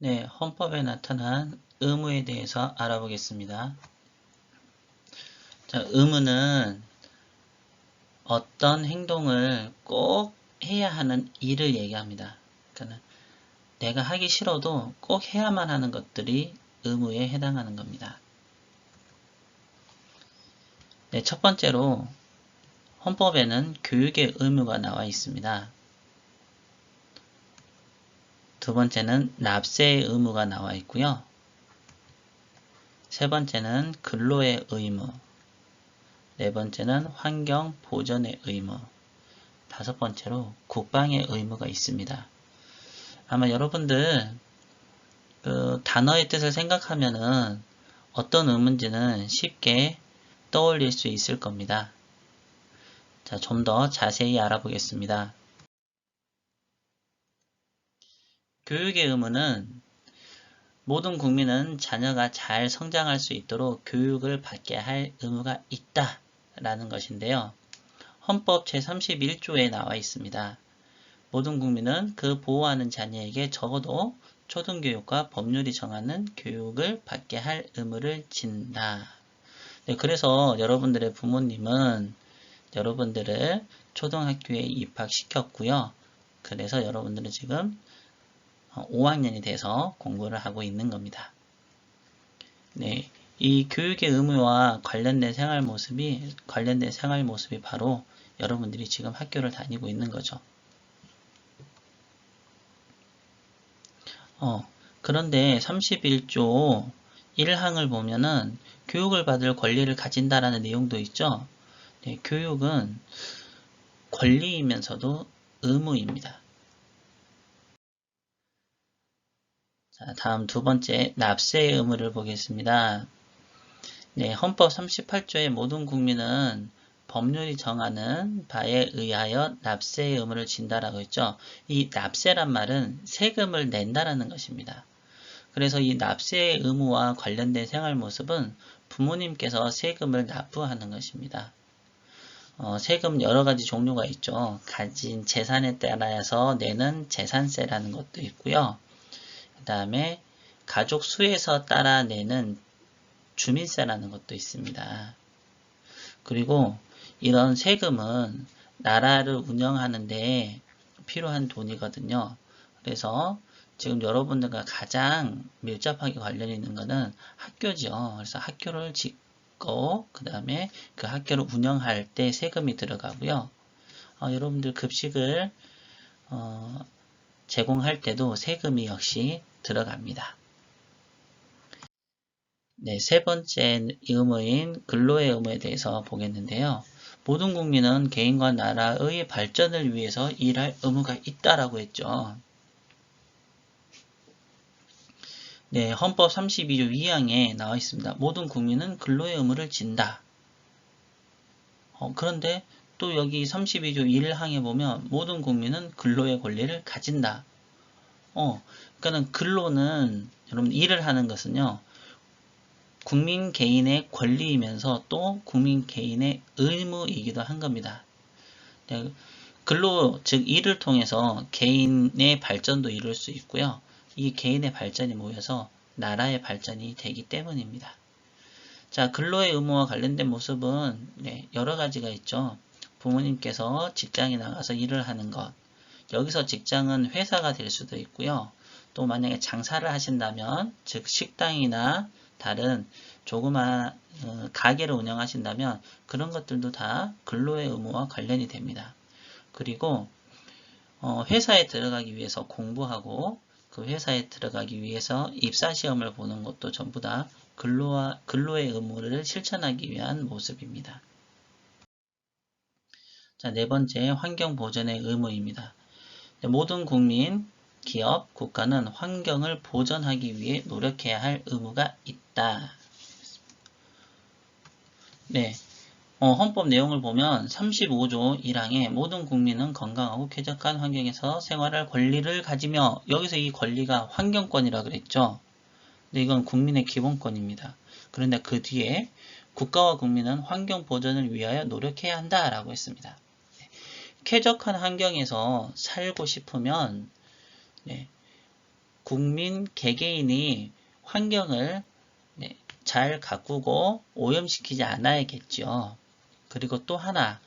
네, 헌법에 나타난 의무에 대해서 알아보겠습니다. 자, 의무는 어떤 행동을 꼭 해야 하는 일을 얘기합니다. 그러니까 내가 하기 싫어도 꼭 해야만 하는 것들이 의무에 해당하는 겁니다. 네, 첫 번째로 헌법에는 교육의 의무가 나와 있습니다. 두 번째는 납세의 의무가 나와 있고요. 세 번째는 근로의 의무, 네 번째는 환경 보전의 의무, 다섯 번째로 국방의 의무가 있습니다. 아마 여러분들 그 단어의 뜻을 생각하면은 어떤 의무인지는 쉽게 떠올릴 수 있을 겁니다. 자, 좀 더 자세히 알아보겠습니다. 교육의 의무는 모든 국민은 자녀가 잘 성장할 수 있도록 교육을 받게 할 의무가 있다 라는 것인데요. 헌법 제31조에 나와 있습니다. 모든 국민은 그 보호하는 자녀에게 적어도 초등교육과 법률이 정하는 교육을 받게 할 의무를 진다. 네, 그래서 여러분들의 부모님은 여러분들을 초등학교에 입학시켰고요. 그래서 여러분들은 지금 5학년이 돼서 공부를 하고 있는 겁니다. 네, 이 교육의 의무와 관련된 생활 모습이 바로 여러분들이 지금 학교를 다니고 있는 거죠. 그런데 31조 1항을 보면은 교육을 받을 권리를 가진다라는 내용도 있죠. 네, 교육은 권리이면서도 의무입니다. 자, 다음 두 번째 납세의 의무를 보겠습니다. 네, 헌법 38조의 모든 국민은 법률이 정하는 바에 의하여 납세의 의무를 진다라고 했죠. 이 납세란 말은 세금을 낸다라는 것입니다. 그래서 이 납세의 의무와 관련된 생활 모습은 부모님께서 세금을 납부하는 것입니다. 세금 여러 가지 종류가 있죠. 가진 재산에 따라서 내는 재산세라는 것도 있고요. 그 다음에 가족 수에서 따라 내는 주민세라는 것도 있습니다. 그리고 이런 세금은 나라를 운영하는데 필요한 돈이거든요. 그래서 지금 여러분들과 가장 밀접하게 관련이 있는 것은 학교죠. 그래서 학교를 짓고 그 다음에 그 학교를 운영할 때 세금이 들어가고요. 여러분들 급식을 제공할 때도 세금이 역시 들어갑니다. 네, 세 번째 의무인 근로의 의무에 대해서 보겠는데요. 모든 국민은 개인과 나라의 발전을 위해서 일할 의무가 있다라고 했죠. 네, 헌법 32조 2항에 나와 있습니다. 모든 국민은 근로의 의무를 진다. 그런데 또 여기 32조 1항에 보면 모든 국민은 근로의 권리를 가진다. 그러니까는 근로는 여러분 일을 하는 것은요. 국민 개인의 권리이면서 또 국민 개인의 의무이기도 한 겁니다. 네, 근로, 즉 일을 통해서 개인의 발전도 이룰 수 있고요. 이 개인의 발전이 모여서 나라의 발전이 되기 때문입니다. 자, 근로의 의무와 관련된 모습은 여러 가지가 있죠. 부모님께서 직장에 나가서 일을 하는 것. 여기서 직장은 회사가 될 수도 있고요. 또 만약에 장사를 하신다면, 즉 식당이나 다른 조그마한 가게를 운영하신다면 그런 것들도 다 근로의 의무와 관련이 됩니다. 그리고 회사에 들어가기 위해서 공부하고 그 회사에 들어가기 위해서 입사시험을 보는 것도 전부 다 근로의 의무를 실천하기 위한 모습입니다. 자, 네 번째 환경보전의 의무입니다. 모든 국민, 기업, 국가는 환경을 보전하기 위해 노력해야 할 의무가 있다. 네, 헌법 내용을 보면 35조 1항에 모든 국민은 건강하고 쾌적한 환경에서 생활할 권리를 가지며 여기서 이 권리가 환경권이라 그랬죠. 근데 이건 국민의 기본권입니다. 그런데 그 뒤에 국가와 국민은 환경 보전을 위하여 노력해야 한다라고 했습니다. 쾌적한 환경에서 살고 싶으면 국민 개개인이 환경을 잘 가꾸고 오염시키지 않아야겠죠. 그리고 또 하나,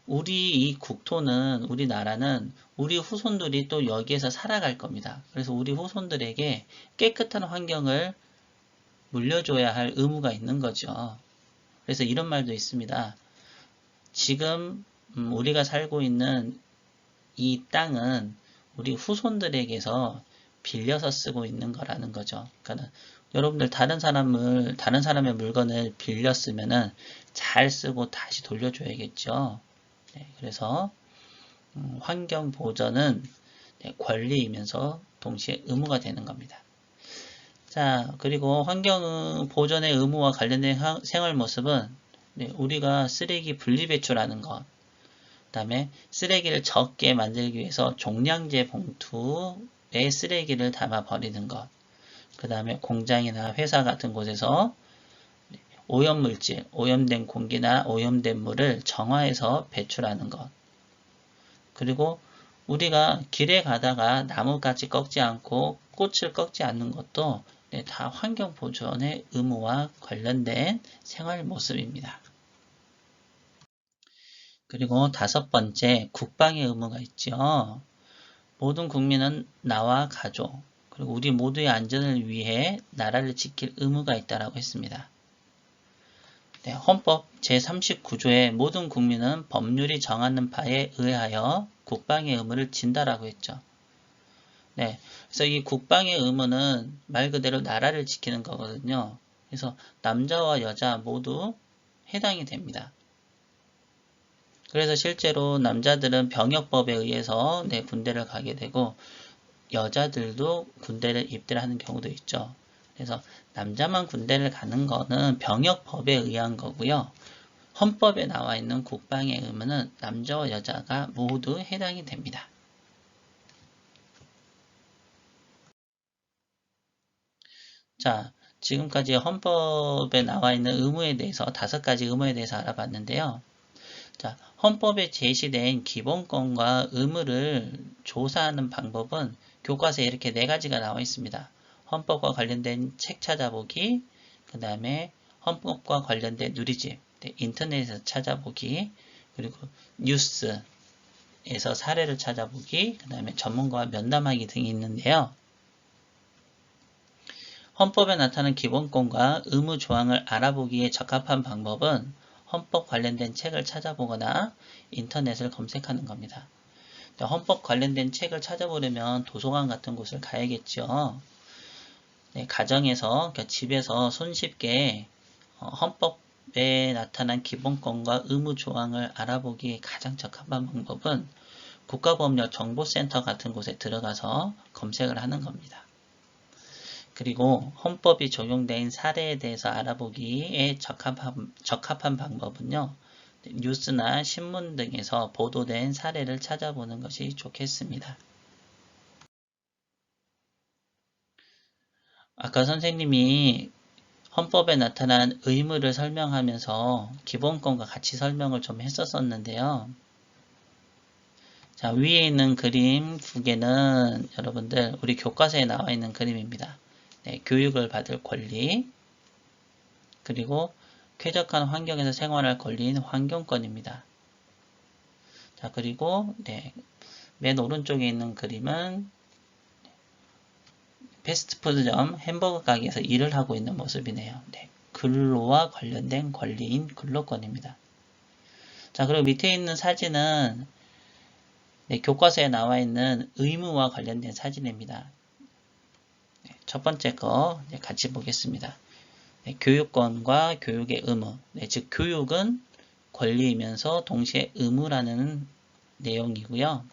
우리 이 국토는, 우리나라는 우리 후손들이 또 여기에서 살아갈 겁니다. 그래서 우리 후손들에게 깨끗한 환경을 물려줘야 할 의무가 있는 거죠. 그래서 이런 말도 있습니다. 지금 우리가 살고 있는 이 땅은 우리 후손들에게서 빌려서 쓰고 있는 거라는 거죠. 그러니까 여러분들 다른 사람의 물건을 빌렸으면은 잘 쓰고 다시 돌려줘야겠죠. 네, 그래서 환경 보전은 권리이면서 동시에 의무가 되는 겁니다. 자, 그리고 환경 보전의 의무와 관련된 생활 모습은 우리가 쓰레기 분리배출하는 것, 그 다음에 쓰레기를 적게 만들기 위해서 종량제 봉투에 쓰레기를 담아 버리는 것, 그 다음에 공장이나 회사 같은 곳에서 오염물질, 오염된 공기나 오염된 물을 정화해서 배출하는 것, 그리고 우리가 길에 가다가 나무까지 꺾지 않고 꽃을 꺾지 않는 것도 다 환경 보존의 의무와 관련된 생활 모습입니다. 그리고 다섯 번째, 국방의 의무가 있죠. 모든 국민은 나와 가족, 그리고 우리 모두의 안전을 위해 나라를 지킬 의무가 있다고 했습니다. 네, 헌법 제39조에 모든 국민은 법률이 정하는 바에 의하여 국방의 의무를 진다라고 했죠. 네, 그래서 이 국방의 의무는 말 그대로 나라를 지키는 거거든요. 그래서 남자와 여자 모두 해당이 됩니다. 그래서 실제로 남자들은 병역법에 의해서 군대를 가게 되고 여자들도 군대를 입대하는 경우도 있죠. 그래서 남자만 군대를 가는 거는 병역법에 의한 거고요. 헌법에 나와 있는 국방의 의무는 남자와 여자가 모두 해당이 됩니다. 자, 지금까지 헌법에 나와 있는 의무에 대해서 5가지 의무에 대해서 알아봤는데요. 자, 헌법에 제시된 기본권과 의무를 조사하는 방법은 교과서에 이렇게 4가지가 나와 있습니다. 헌법과 관련된 책 찾아보기, 그 다음에 헌법과 관련된 누리집, 인터넷에서 찾아보기, 그리고 뉴스에서 사례를 찾아보기, 그 다음에 전문가와 면담하기 등이 있는데요. 헌법에 나타난 기본권과 의무 조항을 알아보기에 적합한 방법은 헌법 관련된 책을 찾아보거나 인터넷을 검색하는 겁니다. 헌법 관련된 책을 찾아보려면 도서관 같은 곳을 가야겠죠. 네, 가정에서, 그러니까 집에서 손쉽게 헌법에 나타난 기본권과 의무 조항을 알아보기에 가장 적합한 방법은 국가법령정보센터 같은 곳에 들어가서 검색을 하는 겁니다. 그리고 헌법이 적용된 사례에 대해서 알아보기에 적합한 방법은요. 뉴스나 신문 등에서 보도된 사례를 찾아보는 것이 좋겠습니다. 아까 선생님이 헌법에 나타난 의무를 설명하면서 기본권과 같이 설명을 좀 했었었는데요. 자, 위에 있는 그림 2개는 여러분들 우리 교과서에 나와 있는 그림입니다. 네, 교육을 받을 권리, 그리고 쾌적한 환경에서 생활할 권리인 환경권입니다. 자, 그리고 맨 오른쪽에 있는 그림은 패스트푸드점 햄버거 가게에서 일을 하고 있는 모습이네요. 근로와 관련된 권리인 근로권입니다. 자, 그리고 밑에 있는 사진은 교과서에 나와 있는 의무와 관련된 사진입니다. 첫 번째 거 같이 보겠습니다. 교육권과 교육의 의무. 즉 교육은 권리이면서 동시에 의무라는 내용이고요.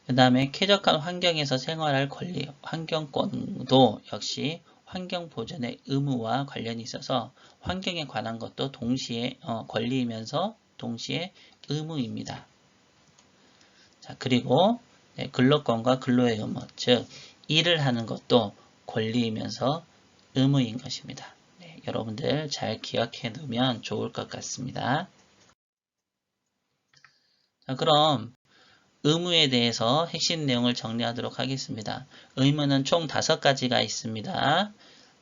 그 다음에 쾌적한 환경에서 생활할 권리, 환경권도 역시 환경 보존의 의무와 관련이 있어서 환경에 관한 것도 동시에 권리이면서 동시에 의무입니다. 자, 그리고 근로권과 근로의 의무, 즉 일을 하는 것도 권리이면서 의무인 것입니다. 여러분들 잘 기억해 두면 좋을 것 같습니다. 자, 그럼 의무에 대해서 핵심 내용을 정리하도록 하겠습니다. 의무는 총 5가지가 있습니다.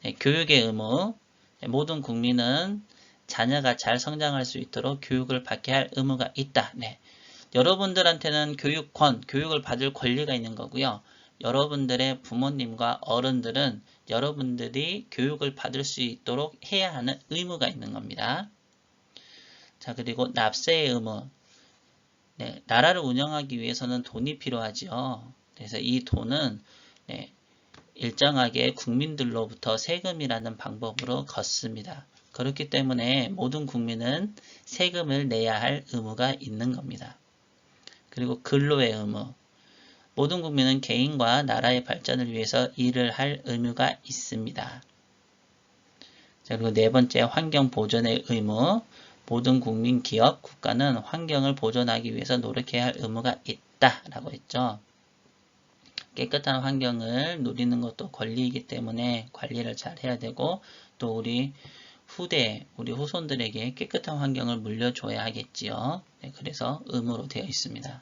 네, 교육의 의무. 네, 모든 국민은 자녀가 잘 성장할 수 있도록 교육을 받게 할 의무가 있다. 네. 여러분들한테는 교육권, 교육을 받을 권리가 있는 거고요. 여러분들의 부모님과 어른들은 여러분들이 교육을 받을 수 있도록 해야 하는 의무가 있는 겁니다. 자, 그리고 납세의 의무. 네, 나라를 운영하기 위해서는 돈이 필요하죠. 그래서 이 돈은 네, 일정하게 국민들로부터 세금이라는 방법으로 걷습니다. 그렇기 때문에 모든 국민은 세금을 내야 할 의무가 있는 겁니다. 그리고 근로의 의무. 모든 국민은 개인과 나라의 발전을 위해서 일을 할 의무가 있습니다. 자, 그리고 네 번째, 환경 보존의 의무. 모든 국민, 기업, 국가는 환경을 보존하기 위해서 노력해야 할 의무가 있다라고 했죠. 깨끗한 환경을 누리는 것도 권리이기 때문에 관리를 잘 해야 되고, 또 우리 우리 후손들에게 깨끗한 환경을 물려줘야 하겠지요. 네, 그래서 의무로 되어 있습니다.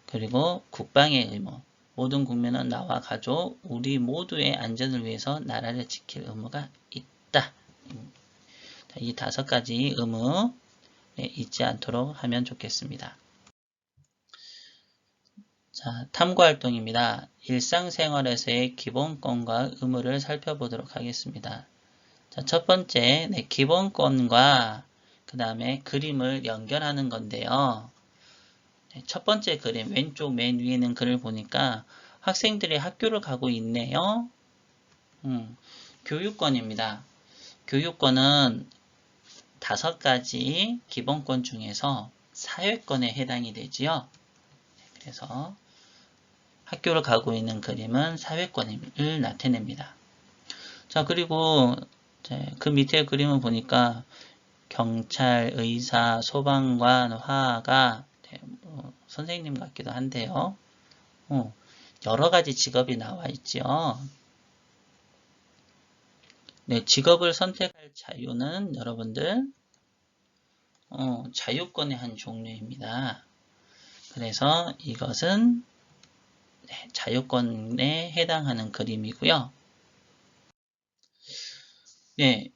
그리고 국방의 의무. 모든 국민은 나와 가족, 우리 모두의 안전을 위해서 나라를 지킬 의무가 있다. 이 5가지 의무 잊지 않도록 하면 좋겠습니다. 자, 탐구활동입니다. 일상생활에서의 기본권과 의무를 살펴보도록 하겠습니다. 자, 첫 번째, 기본권과 그 다음에 그림을 연결하는 건데요. 첫 번째 그림, 왼쪽 맨 위에 있는 글을 보니까 학생들이 학교를 가고 있네요. 교육권입니다. 교육권은 5가지 기본권 중에서 사회권에 해당이 되지요. 그래서 학교를 가고 있는 그림은 사회권을 나타냅니다. 자, 그리고 그 밑에 그림을 보니까 경찰, 의사, 소방관, 화가 선생님 같기도 한데요. 여러 가지 직업이 나와 있죠. 네, 직업을 선택할 자유는 여러분들 자유권의 한 종류입니다. 그래서 이것은 자유권에 해당하는 그림이고요. 네,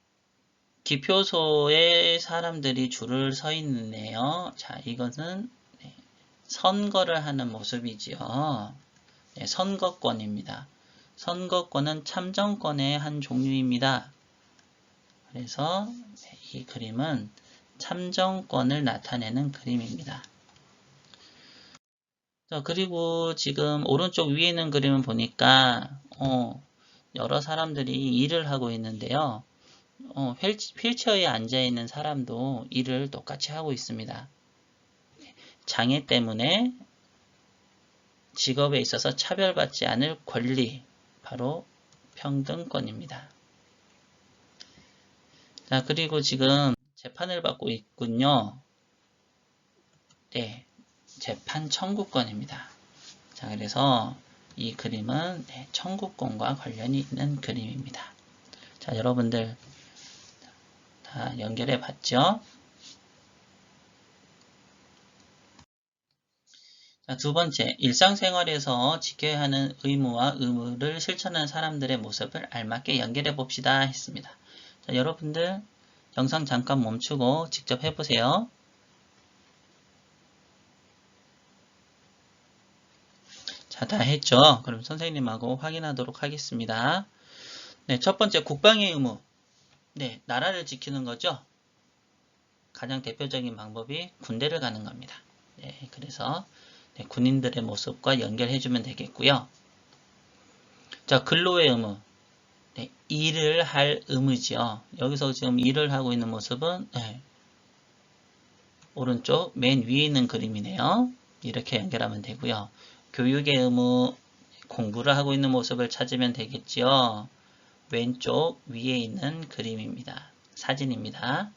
기표소에 사람들이 줄을 서 있네요. 자, 이것은 선거를 하는 모습이지요. 네, 선거권입니다. 선거권은 참정권의 한 종류입니다. 그래서 이 그림은 참정권을 나타내는 그림입니다. 자, 그리고 지금 오른쪽 위에 있는 그림을 보니까 여러 사람들이 일을 하고 있는데요. 휠체어에 앉아있는 사람도 일을 똑같이 하고 있습니다. 장애 때문에 직업에 있어서 차별받지 않을 권리, 바로 평등권입니다. 자, 그리고 지금 재판을 받고 있군요. 네, 재판 청구권입니다. 자, 그래서 이 그림은 청구권과 관련이 있는 그림입니다. 자, 여러분들 다 연결해 봤죠? 자, 두 번째, 일상생활에서 지켜야 하는 의무와 의무를 실천하는 사람들의 모습을 알맞게 연결해 봅시다 했습니다. 자, 여러분들 영상 잠깐 멈추고 직접 해보세요. 자, 다 했죠? 그럼 선생님하고 확인하도록 하겠습니다. 네, 첫 번째 국방의 의무. 네, 나라를 지키는 거죠. 가장 대표적인 방법이 군대를 가는 겁니다. 네, 그래서 군인들의 모습과 연결해주면 되겠고요. 자, 근로의 의무. 네, 일을 할 의무지요. 여기서 지금 일을 하고 있는 모습은 오른쪽 맨 위에 있는 그림이네요. 이렇게 연결하면 되고요. 교육의 의무, 공부를 하고 있는 모습을 찾으면 되겠지요. 왼쪽 위에 있는 그림입니다. 사진입니다.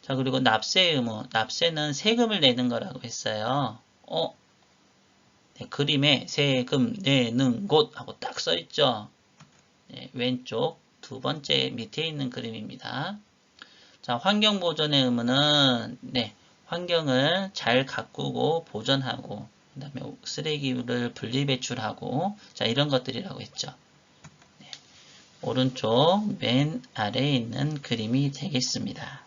자, 그리고 납세의 의무. 납세는 세금을 내는 거라고 했어요. 네, 그림에 세금 내는 곳 하고 딱 써있죠. 네, 왼쪽 두 번째 밑에 있는 그림입니다. 자, 환경보존의 의무는 환경을 잘 가꾸고 보존하고 그 다음에 쓰레기를 분리배출하고, 자, 이런 것들이라고 했죠. 네. 오른쪽 맨 아래에 있는 그림이 되겠습니다.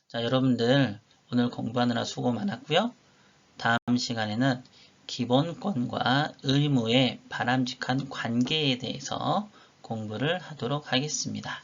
자, 여러분들 오늘 공부하느라 수고 많았고요. 다음 시간에는 기본권과 의무의 바람직한 관계에 대해서 공부를 하도록 하겠습니다.